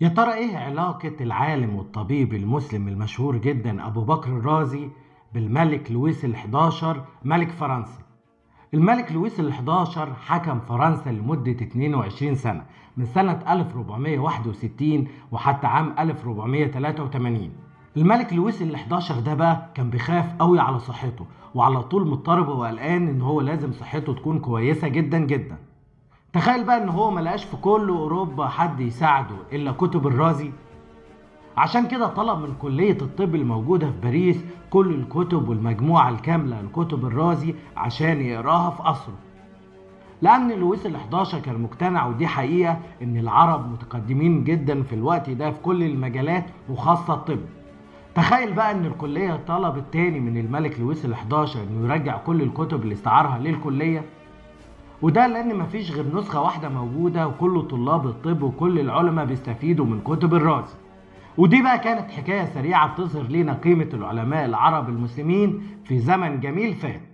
يا ترى ايه علاقة العالم والطبيب المسلم المشهور جدا ابو بكر الرازي بالملك لويس الحداشر ملك فرنسا؟ الملك لويس الحداشر حكم فرنسا لمدة 22 سنة، من سنة 1461 وحتى عام 1483. الملك لويس الحداشر ده بقى كان بيخاف قوي على صحته، وعلى طول مضطرب وقلقان ان هو لازم صحته تكون كويسة جدا جدا. تخيل بقى ان هو ملقاش في كل اوروبا حد يساعده الا كتب الرازي. عشان كده طلب من كلية الطب الموجودة في باريس كل الكتب والمجموعة الكاملة لكتب الرازي عشان يقراها في قصره، لأن لويس الحداشر كان مقتنع، ودي حقيقة، إن العرب متقدمين جدا في الوقت ده في كل المجالات وخاصة الطب. تخيل بقى إن الكلية طلبت تاني من الملك لويس الحداشر إنه يرجع كل الكتب اللي استعارها للكلية، وده لأن مفيش غير نسخة واحدة موجودة، وكل طلاب الطب وكل العلماء بيستفيدوا من كتب الرازي. ودي بقى كانت حكاية سريعة بتظهر لنا قيمة العلماء العرب المسلمين في زمن جميل فات.